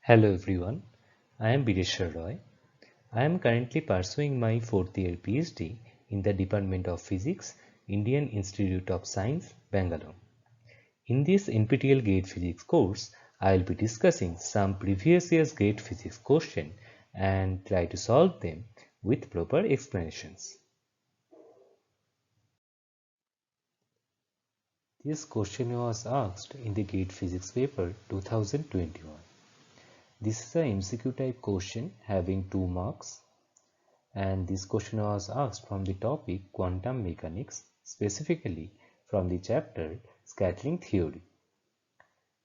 Hello everyone, I am Bireshwar Roy. I am currently pursuing my 4th year PhD in the Department of Physics, Indian Institute of Science, Bangalore. In this NPTEL GATE Physics course, I will be discussing some previous year's GATE Physics questions and try to solve them with proper explanations. This question was asked in the GATE Physics paper 2021. This is a MCQ type question having 2 marks, and this question was asked from the topic quantum mechanics, specifically from the chapter scattering theory.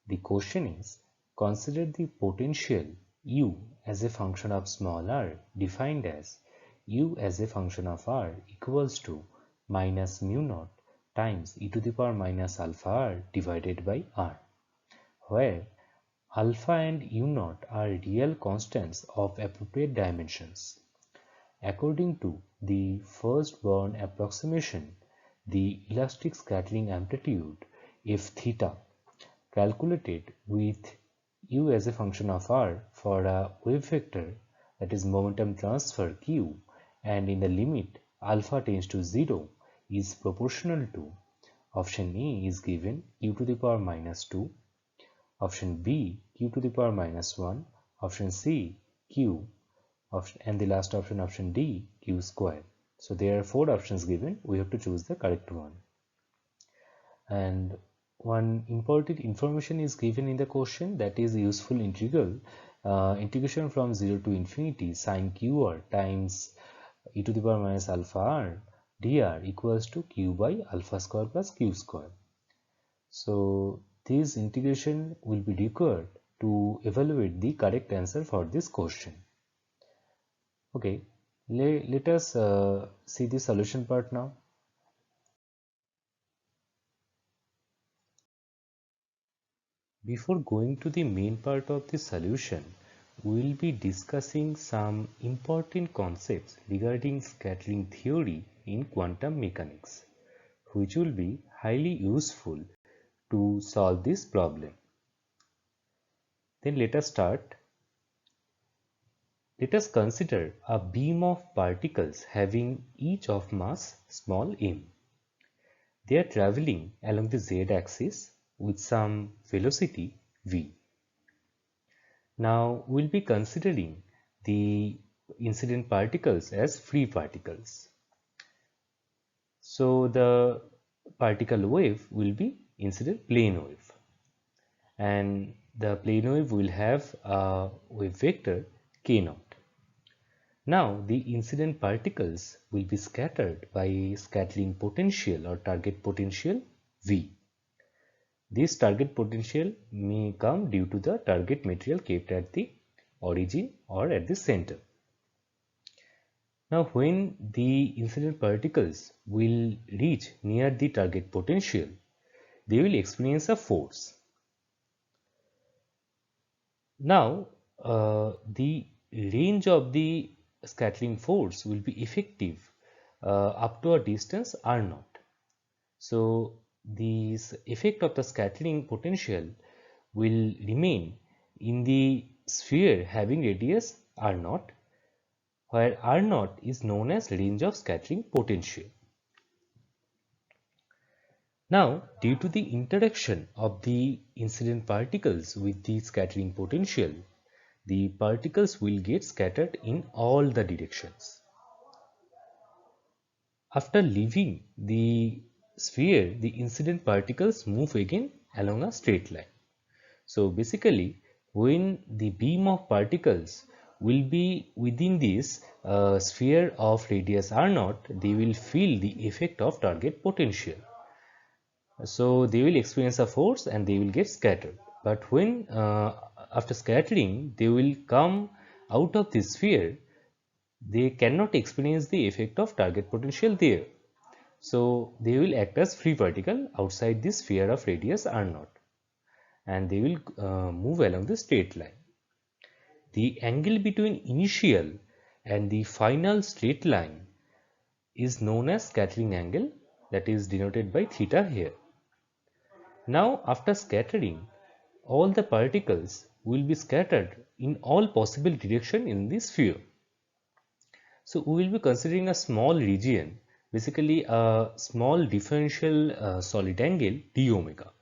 The question is, consider the potential U as a function of small r defined as U as a function of r equals to minus mu naught times e to the power minus alpha r divided by r, where alpha and u naught are real constants of appropriate dimensions. According to the first Born approximation, the elastic scattering amplitude f theta calculated with u as a function of r for a wave vector, that is momentum transfer q, and in the limit alpha tends to 0 is proportional to option A is given q to the power minus 2, option B q to the power minus 1, option C q, and the last option D q square. So there are 4 options given. We have to choose the correct one. And one important information is given in the question, that is useful integral, integration from 0 to infinity sine qr times e to the power minus alpha r dr equals to q by alpha square plus q square. So this integration will be required to evaluate the correct answer for this question. Okay, let us see the solution part now. Before going to the main part of the solution, we will be discussing some important concepts regarding scattering theory in quantum mechanics, which will be highly useful to solve this problem. Then let us start. Let us consider a beam of particles having each of mass small m. They are traveling along the z-axis with some velocity v. Now we will be considering the incident particles as free particles. So the particle wave will be incident plane wave, and the plane wave will have a wave vector k naught. Now the incident particles will be scattered by scattering potential or target potential V. This target potential may come due to the target material kept at the origin or at the center. Now when the incident particles will reach near the target potential, they will experience a force. Now the range of the scattering force will be effective up to a distance r naught. So this effect of the scattering potential will remain in the sphere having radius r naught, where r naught is known as range of scattering potential. Now, due to the interaction of the incident particles with the scattering potential, the particles will get scattered in all the directions. After leaving the sphere, the incident particles move again along a straight line. So basically, when the beam of particles will be within this sphere of radius r naught, they will feel the effect of target potential. So they will experience a force and they will get scattered. But when after scattering they will come out of this sphere, they cannot experience the effect of target potential there. So they will act as free particle outside this sphere of radius r naught, and they will move along the straight line. The angle between initial and the final straight line is known as scattering angle, that is denoted by theta here. Now after scattering, all the particles will be scattered in all possible direction in the sphere. So we will be considering a small region, basically a small differential solid angle d omega,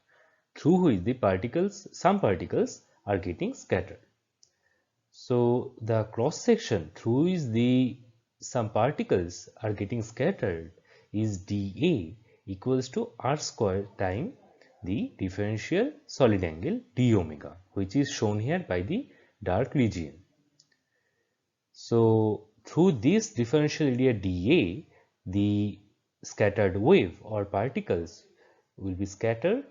through which the particles, some particles are getting scattered. So the cross section through which the some particles are getting scattered is dA equals to r square time the differential solid angle d omega, which is shown here by the dark region. So through this differential area dA, the scattered wave or particles will be scattered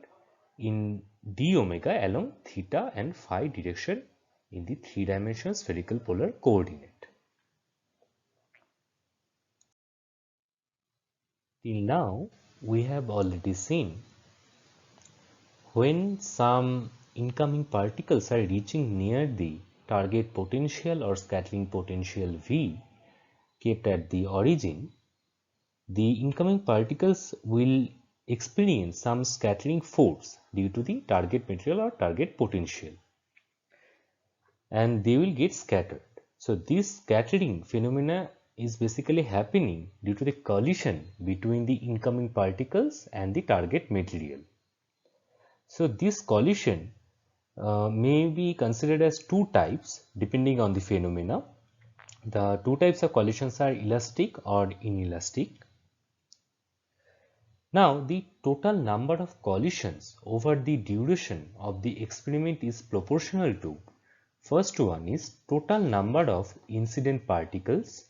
in d omega along theta and phi direction in the three-dimensional spherical polar coordinate. Till now, we have already seen when some incoming particles are reaching near the target potential or scattering potential V kept at the origin, the incoming particles will experience some scattering force due to the target material or target potential, and they will get scattered. So this scattering phenomena is basically happening due to the collision between the incoming particles and the target material. So this collision may be considered as two types depending on the phenomena. The two types of collisions are elastic or inelastic. Now the total number of collisions over the duration of the experiment is proportional to, first one is total number of incident particles,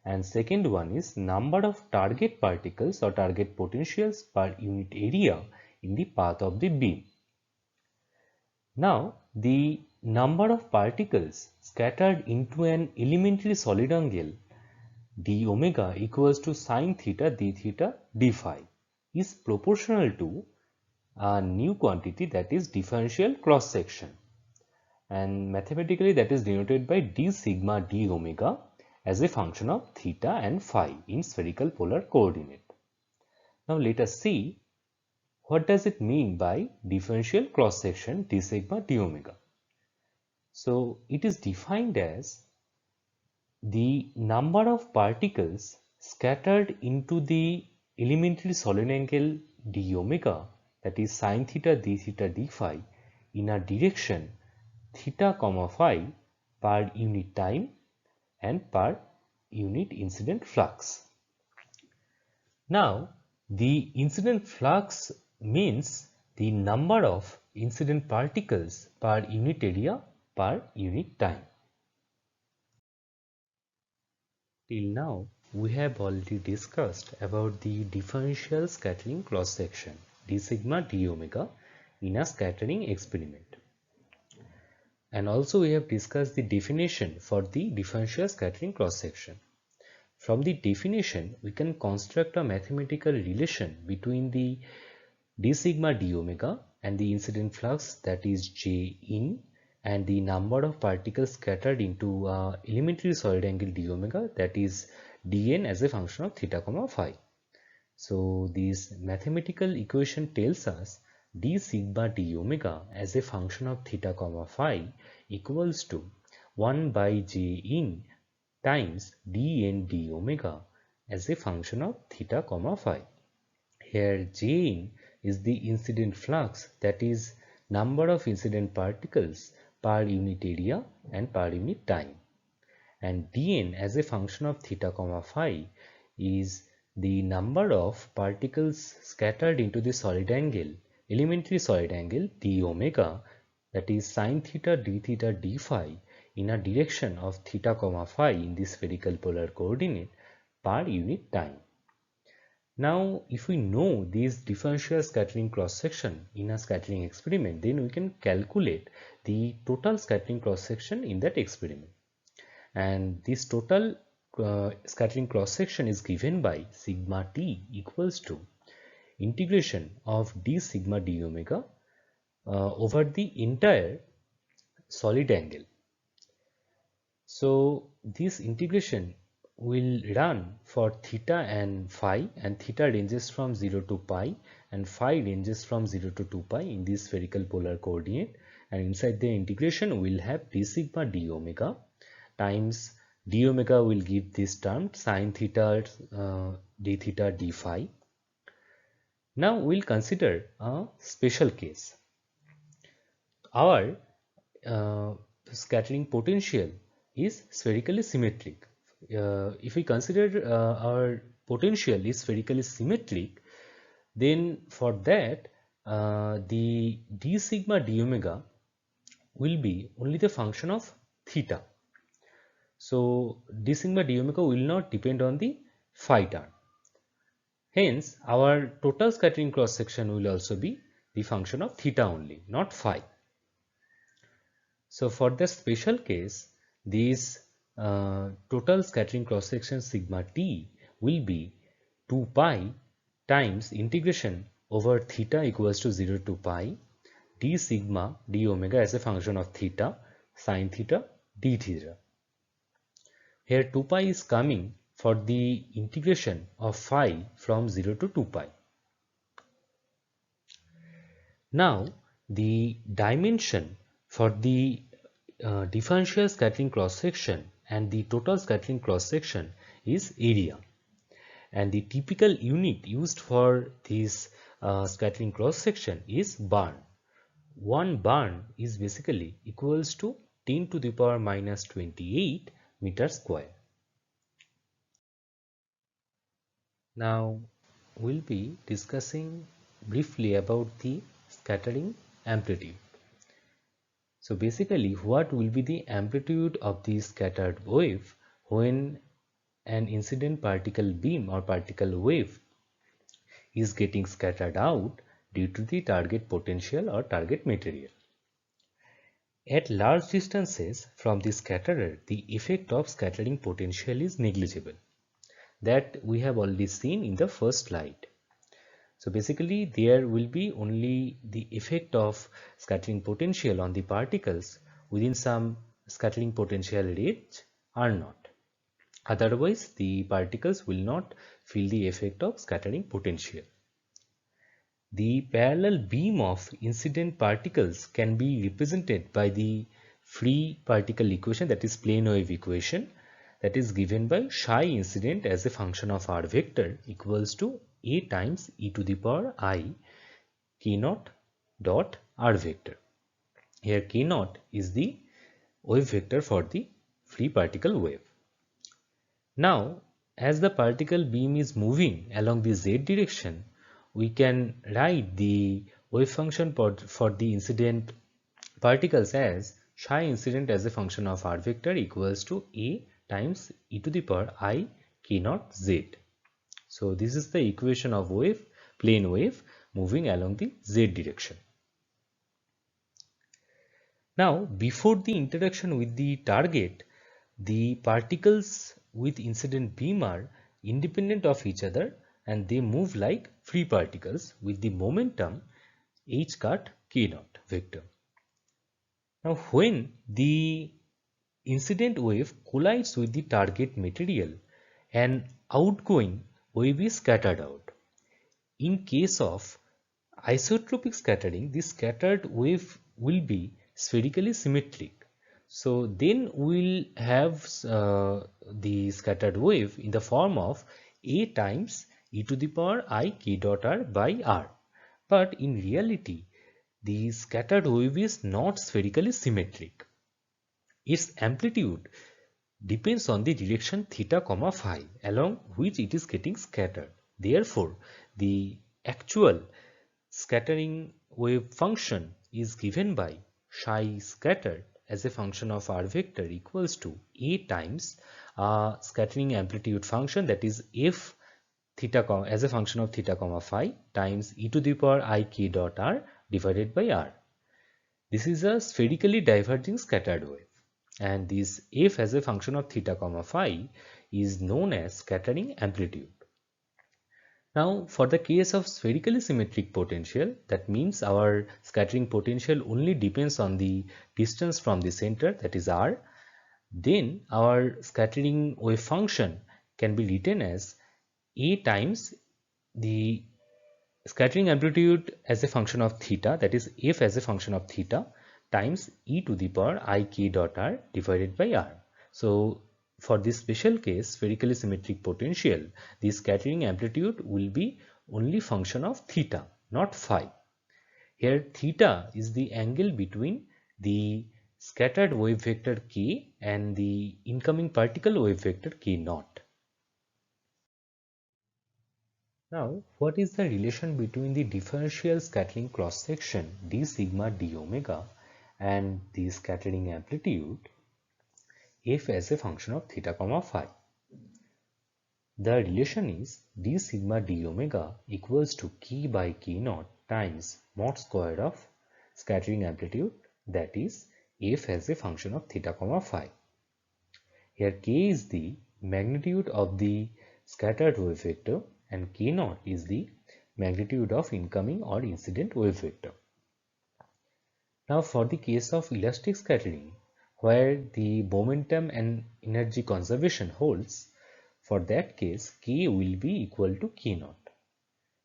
and second one is number of target particles or target potentials per unit area in the path of the beam. Now the number of particles scattered into an elementary solid angle d omega equals to sine theta d theta d phi is proportional to a new quantity, that is differential cross section, and mathematically that is denoted by d sigma d omega as a function of theta and phi in spherical polar coordinate. Now let us see what does it mean by differential cross section d sigma d omega. So it is defined as the number of particles scattered into the elementary solid angle d omega, that is sine theta d theta d phi, in a direction theta comma phi per unit time and per unit incident flux. Now the incident flux means the number of incident particles per unit area per unit time. Till now, we have already discussed about the differential scattering cross section d sigma d omega in a scattering experiment. And also we have discussed the definition for the differential scattering cross section. From the definition, we can construct a mathematical relation between the d sigma d omega and the incident flux, that is J in, and the number of particles scattered into elementary solid angle d omega, that is dn, as a function of theta comma phi. So this mathematical equation tells us d sigma d omega as a function of theta comma phi equals to 1 by J in times dn d omega as a function of theta comma phi. Here J in is the incident flux, that is number of incident particles per unit area and per unit time, and dn as a function of theta comma phi is the number of particles scattered into the solid angle, elementary solid angle d omega, that is sine theta d theta d phi in a direction of theta comma phi in the spherical polar coordinate per unit time. Now if we know this differential scattering cross section in a scattering experiment, then we can calculate the total scattering cross section in that experiment, and this total scattering cross section is given by sigma t equals to integration of d sigma d omega over the entire solid angle. So this integration will run for theta and phi, and theta ranges from 0 to pi and phi ranges from 0 to 2 pi in this spherical polar coordinate, and inside the integration we'll have d sigma d omega times d omega will give this term sine theta d theta d phi. Now we'll consider a special case. Our scattering potential is spherically symmetric. If we consider our potential is spherically symmetric, then for that the d sigma d omega will be only the function of theta. So d sigma d omega will not depend on the phi term. Hence our total scattering cross section will also be the function of theta only, not phi. So for the special case, this total scattering cross section sigma t will be 2 pi times integration over theta equals to 0 to pi d sigma d omega as a function of theta sine theta d theta. Here 2 pi is coming for the integration of phi from 0 to 2 pi. Now the dimension for the differential scattering cross section and the total scattering cross section is area, and the typical unit used for this scattering cross section is barn. One barn is basically equals to 10 to the power minus 28 meter square. Now we'll be discussing briefly about the scattering amplitude. So basically what will be the amplitude of the scattered wave when an incident particle beam or particle wave is getting scattered out due to the target potential or target material. At large distances from the scatterer, the effect of scattering potential is negligible. That we have already seen in the first slide. So basically there will be only the effect of scattering potential on the particles within some scattering potential range or not. Otherwise the particles will not feel the effect of scattering potential. The parallel beam of incident particles can be represented by the free particle equation, that is plane wave equation, that is given by psi incident as a function of r vector equals to a times e to the power I k naught dot r vector. Here k naught is the wave vector for the free particle wave. Now as the particle beam is moving along the z direction, we can write the wave function for the incident particles as psi incident as a function of r vector equals to a times e to the power I k naught z. So this is the equation of wave, plane wave moving along the z direction. Now before the interaction with the target, the particles with incident beam are independent of each other and they move like free particles with the momentum h cut k naught vector. Now when the incident wave collides with the target material, an outgoing wave is scattered out. In case of isotropic scattering, the scattered wave will be spherically symmetric. So then we'll have the scattered wave in the form of a times e to the power I k dot r by r. But in reality, the scattered wave is not spherically symmetric. Its amplitude depends on the direction theta comma phi along which it is getting scattered. Therefore, the actual scattering wave function is given by psi scattered as a function of r vector equals to a times scattering amplitude function, that is f theta as a function of theta comma phi times e to the power I k dot r divided by r. This is a spherically diverging scattered wave, and this f as a function of theta comma phi is known as scattering amplitude. Now for the case of spherically symmetric potential, that means our scattering potential only depends on the distance from the center, that is r, then our scattering wave function can be written as a times the scattering amplitude as a function of theta, that is f as a function of theta, times e to the power I k dot r divided by r. So for this special case, spherically symmetric potential, the scattering amplitude will be only function of theta, not phi. Here theta is the angle between the scattered wave vector k and the incoming particle wave vector k naught. Now, what is the relation between the differential scattering cross section d sigma d omega and the scattering amplitude f as a function of theta comma phi? The relation is d sigma d omega equals to k by k naught times mod square of scattering amplitude, that is f as a function of theta comma phi. Here k is the magnitude of the scattered wave vector and k naught is the magnitude of incoming or incident wave vector. Now for the case of elastic scattering, where the momentum and energy conservation holds, for that case k will be equal to k naught.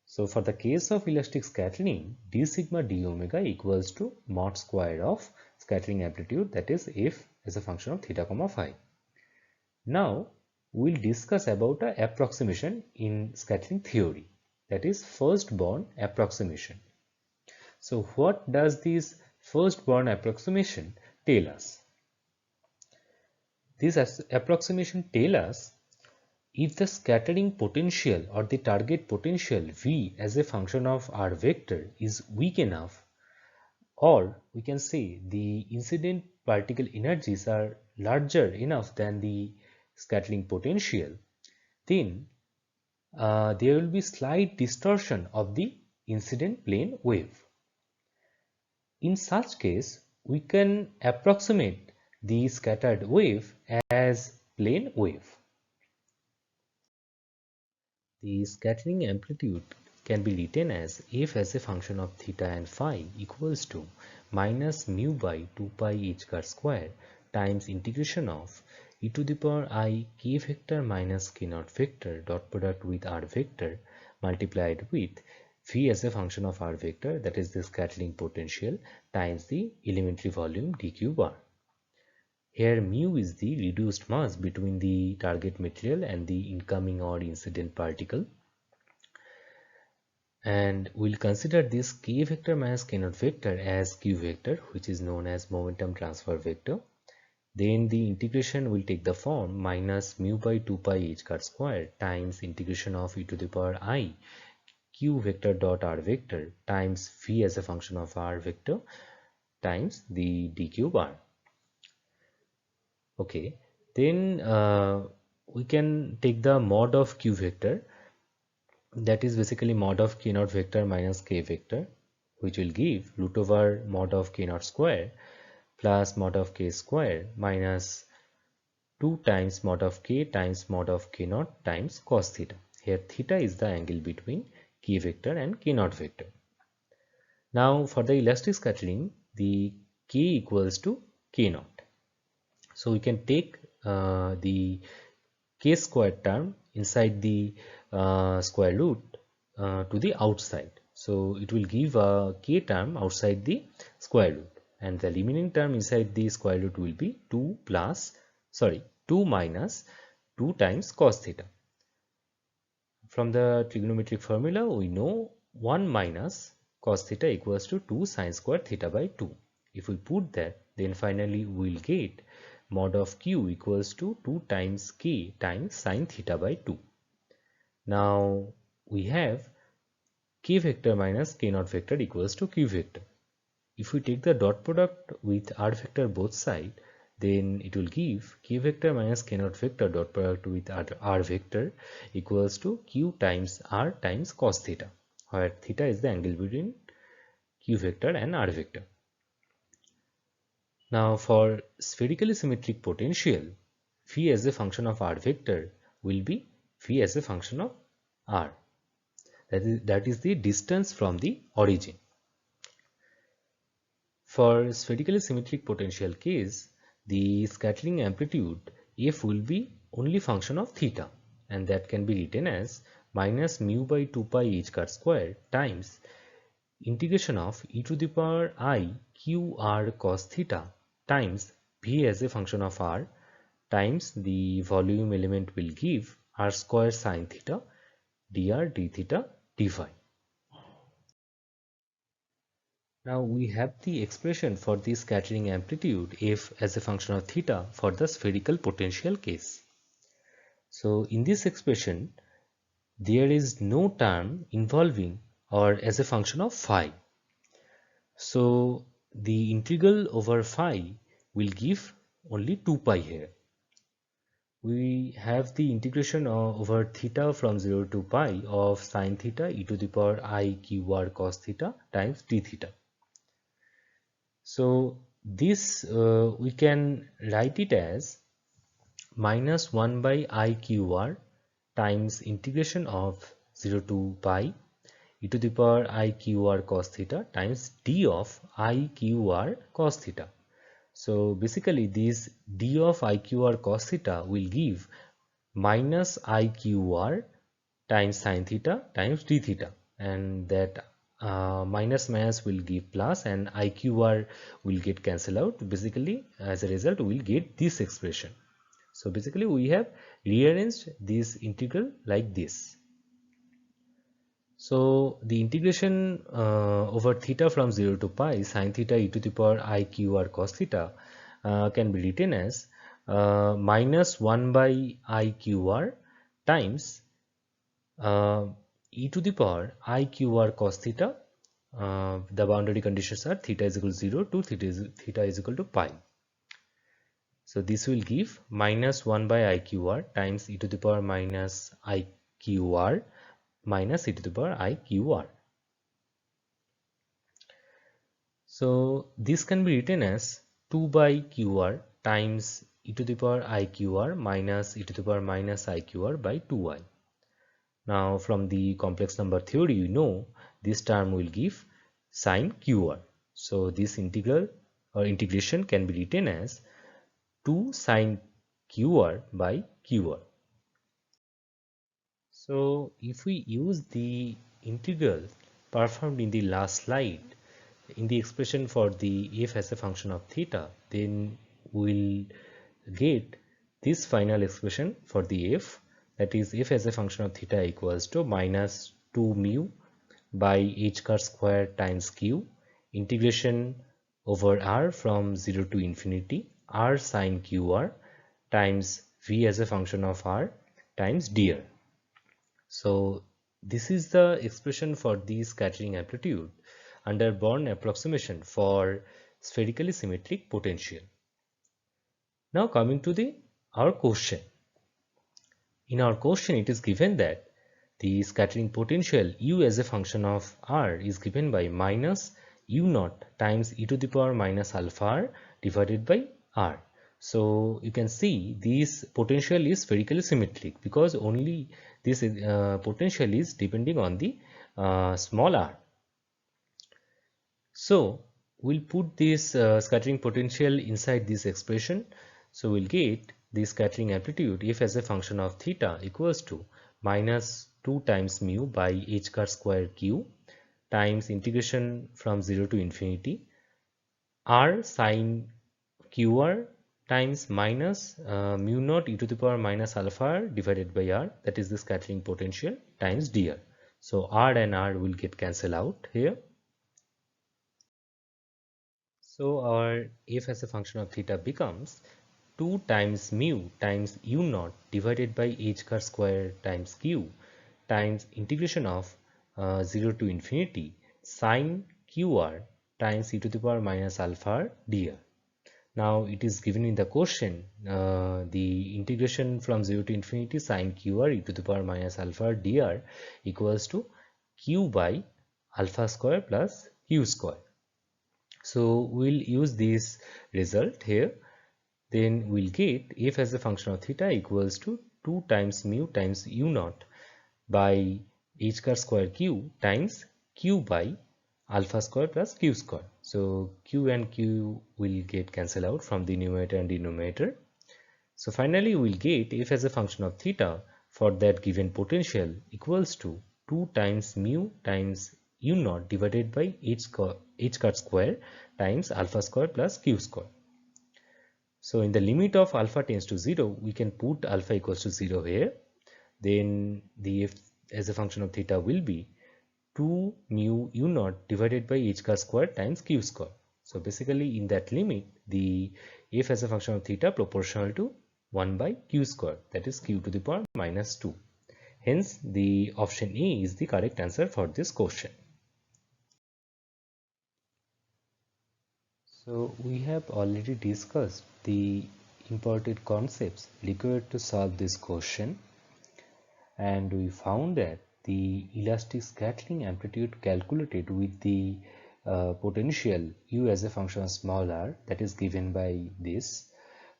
So for the case of elastic scattering, d sigma d omega equals to mod square of scattering amplitude, that is f as a function of theta comma phi. Now we'll discuss about an approximation in scattering theory, that is first born approximation. So what does this first born approximation tell us? This approximation tells us if the scattering potential or the target potential V as a function of r vector is weak enough, or we can say the incident particle energies are larger enough than the scattering potential, then there will be slight distortion of the incident plane wave. In such case, we can approximate the scattered wave as plane wave. The scattering amplitude can be written as f as a function of theta and phi equals to minus mu by 2 pi h car square times integration of e to the power I k vector minus k naught vector dot product with r vector multiplied with v as a function of r vector, that is the scattering potential, times the elementary volume dq bar. Here mu is the reduced mass between the target material and the incoming or incident particle. And we'll consider this k vector minus k naught vector as q vector, which is known as momentum transfer vector. Then the integration will take the form minus mu by 2 pi h car square times integration of e to the power I q vector dot r vector times v as a function of r vector times the dq bar. Okay, then we can take the mod of q vector, that is basically mod of k naught vector minus k vector, which will give root over mod of k naught square plus mod of k square minus 2 times mod of k times mod of k naught times cos theta. Here theta is the angle between k vector and k naught vector. Now for the elastic scattering, the k equals to k naught. So we can take the k square term inside the square root to the outside. So it will give a k term outside the square root, and the remaining term inside the square root will be 2 minus 2 times cos theta. From the trigonometric formula, we know 1 minus cos theta equals to 2 sin square theta by 2. If we put that, then finally we will get mod of q equals to 2 times k times sin theta by 2. Now we have k vector minus k naught vector equals to q vector. If we take the dot product with r vector both sides, then it will give k vector minus k naught vector dot product with r vector equals to q times r times cos theta, where theta is the angle between q vector and r vector. Now for spherically symmetric potential, v as a function of r vector will be v as a function of r. That is the distance from the origin. For spherically symmetric potential case, the scattering amplitude f will be only function of theta, and that can be written as minus mu by 2 pi h car square times integration of e to the power I q r cos theta times v as a function of r times the volume element will give r square sine theta dr d theta dy. Now we have the expression for the scattering amplitude f as a function of theta for the spherical potential case. So in this expression there is no term involving or as a function of phi. So the integral over phi will give only 2 pi here. We have the integration over theta from 0 to pi of sine theta e to the power I q r cos theta times d theta. So this we can write it as minus 1 by I q r times integration of 0 to pi e to the power I q r cos theta times d of I q r cos theta. So basically this d of I q r cos theta will give minus I q r times sine theta times d theta, and that minus minus will give plus and IQR will get cancelled out. Basically as a result we will get this expression. So basically we have rearranged this integral like this. So the integration over theta from 0 to pi sine theta e to the power IQR cos theta can be written as minus 1 by IQR times e to the power I q r cos theta. The boundary conditions are theta is equal to 0 to theta is equal to pi. So this will give minus 1 by I q r times e to the power minus I q r minus e to the power I q r. So this can be written as 2 by q r times e to the power I q r minus e to the power minus I q r by 2i. Now from the complex number theory you know this term will give sine qr. So this integral or integration can be written as 2 sine qr by qr. So if we use the integral performed in the last slide in the expression for the f as a function of theta, then we'll get this final expression for the f, that is f as a function of theta equals to minus 2 mu by h car square times q integration over r from 0 to infinity r sine qr times v as a function of r times dr. So this is the expression for the scattering amplitude under Born approximation for spherically symmetric potential. Now coming to our question. In our question it is given that the scattering potential u as a function of r is given by minus u naught times e to the power minus alpha r divided by r. So you can see this potential is spherically symmetric because only this potential is depending on the small r. So we'll put this scattering potential inside this expression. So we'll get the scattering amplitude f as a function of theta equals to minus 2 times mu by h car square q times integration from 0 to infinity r sine qr times minus mu naught e to the power minus alpha r divided by r, that is the scattering potential, times dr. So r and r will get cancelled out here. So our f as a function of theta becomes 2 times mu times u naught divided by h car square times q times integration of 0 to infinity sine qr times e to the power minus alpha r dr. Now it is given in the question the integration from 0 to infinity sine qr e to the power minus alpha r dr equals to q by alpha square plus q square. So we'll use this result here. Then we'll get f as a function of theta equals to 2 times mu times u naught by h car square q times q by alpha square plus q square. So q and q will get cancelled out from the numerator and denominator. So finally we'll get f as a function of theta for that given potential equals to 2 times mu times u naught divided by h cut square times alpha square plus q square. So in the limit of alpha tends to 0, we can put alpha equals to 0 here. Then the f as a function of theta will be 2 mu u naught divided by h cut square times q square. So basically in that limit, the f as a function of theta proportional to 1 by q square, that is q to the power minus 2. Hence the option A is the correct answer for this question. So we have already discussed the important concepts required to solve this question, and we found that the elastic scattering amplitude calculated with the potential u as a function of small r, that is given by this,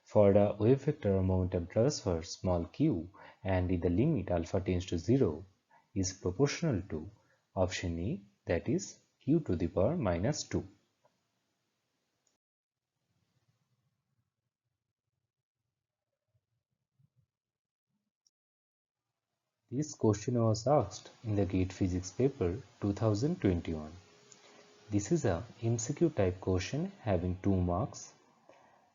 for the wave vector or momentum transfer small q, and in the limit alpha tends to 0, is proportional to option A, that is q to the power minus 2. This question was asked in the GATE Physics paper 2021. This is a MCQ type question having 2 marks,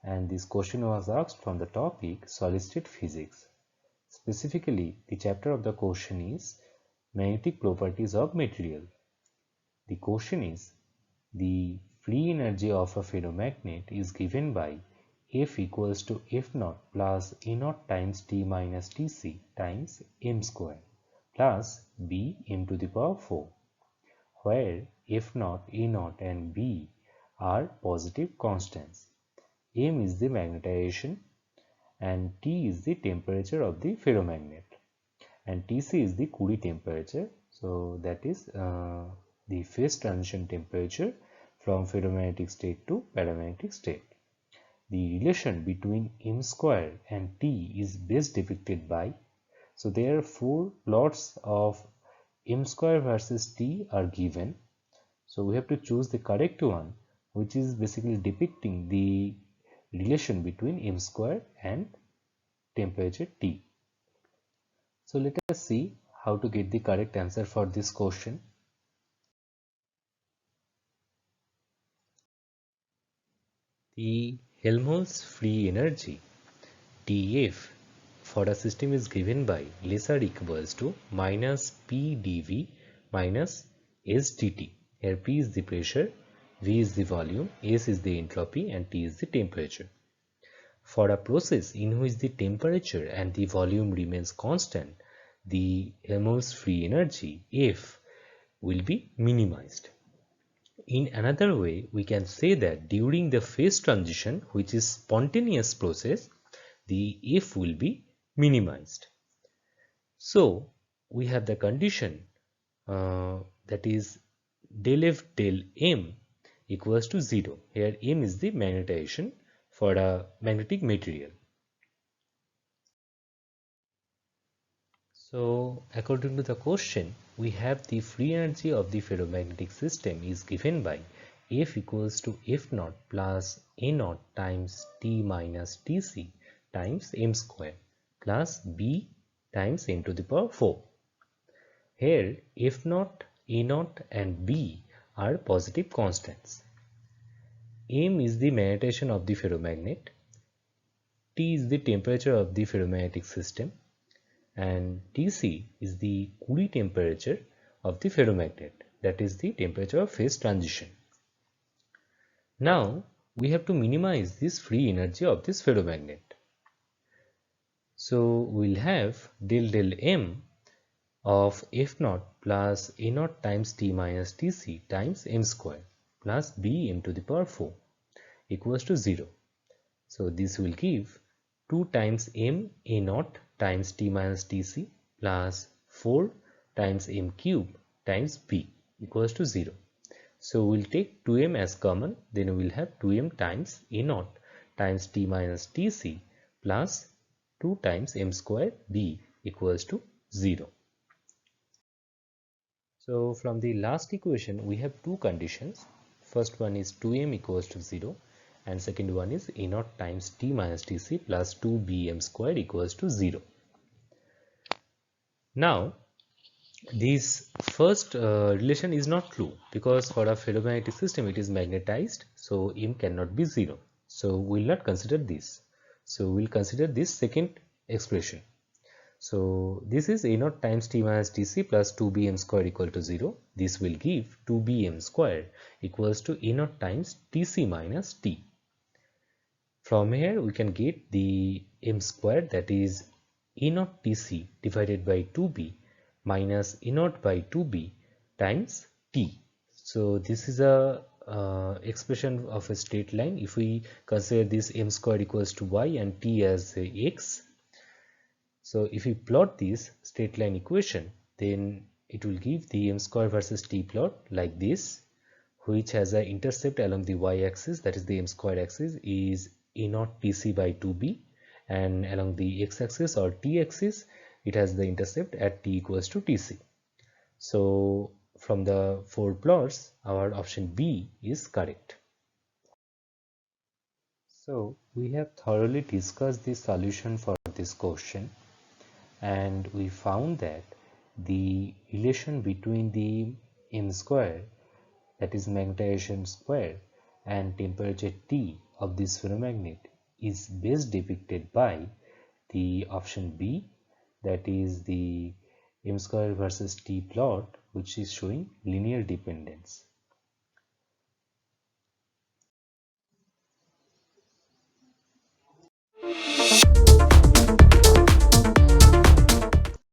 and this question was asked from the topic solid state physics. Specifically, the chapter of the question is magnetic properties of material. The question is, the free energy of a ferromagnet is given by F equals to F naught plus A naught times T minus Tc times m square plus B m to the power 4, where F naught, A naught and B are positive constants. M is the magnetization and T is the temperature of the ferromagnet, and Tc is the Curie temperature. So that is the phase transition temperature from ferromagnetic state to paramagnetic state. The relation between m square and T is best depicted by, so there are 4 plots of m square versus T are given. So we have to choose the correct one, which is basically depicting the relation between m square and temperature T. So let us see how to get the correct answer for this question. The Helmholtz free energy dF for a system is given by less or equals to minus P dV minus S dt. Here P is the pressure, V is the volume, S is the entropy and T is the temperature. For a process in which the temperature and the volume remains constant, the Helmholtz free energy F will be minimized. In another way, we can say that during the phase transition, which is spontaneous process, the F will be minimized. So we have the condition that is del F del M equals to 0. Here M is the magnetization for a magnetic material. So according to the question, we have the free energy of the ferromagnetic system is given by F equals to F naught plus A naught times T minus Tc times m square plus B times n to the power 4. Here F naught, A naught and B are positive constants. M is the magnetization of the ferromagnet, T is the temperature of the ferromagnetic system, and Tc is the Curie temperature of the ferromagnet, that is the temperature of phase transition. Now we have to minimize this free energy of this ferromagnet. So we will have del del M of F naught plus A naught times T minus Tc times m square plus B m to the power 4 equals to 0. So this will give 2 times m A naught times T minus Tc plus 4 times m cube times B equals to 0. So we'll take 2m as common, then we'll have 2m times A naught times T minus Tc plus 2 times m square B equals to 0. So from the last equation we have 2 conditions. First one is 2m equals to 0 and second one is A naught times T minus Tc plus 2bm square equals to 0. Now This first relation is not true because for a ferromagnetic system it is magnetized, so M cannot be 0. So we will not consider this. So we will consider this second expression. So this is A naught times T minus Tc plus 2Bm square equal to 0. This will give 2Bm square equals to A naught times Tc minus T. From here we can get the m square, that is E naught Tc divided by 2b minus E naught by 2b times t. So this is a expression of a straight line. If we consider this m square equals to y and t as x, so if we plot this straight line equation, then it will give the m square versus t plot like this, which has an intercept along the y-axis, that is the m square axis, is E naught Tc by 2b, and along the x-axis or t-axis it has the intercept at t equals to Tc. So from the four plots our option B is correct. So we have thoroughly discussed the solution for this question, and we found that the relation between the m square, that is magnetization square, and temperature T of this ferromagnet is best depicted by the option B, that is the m square versus T plot, which is showing linear dependence.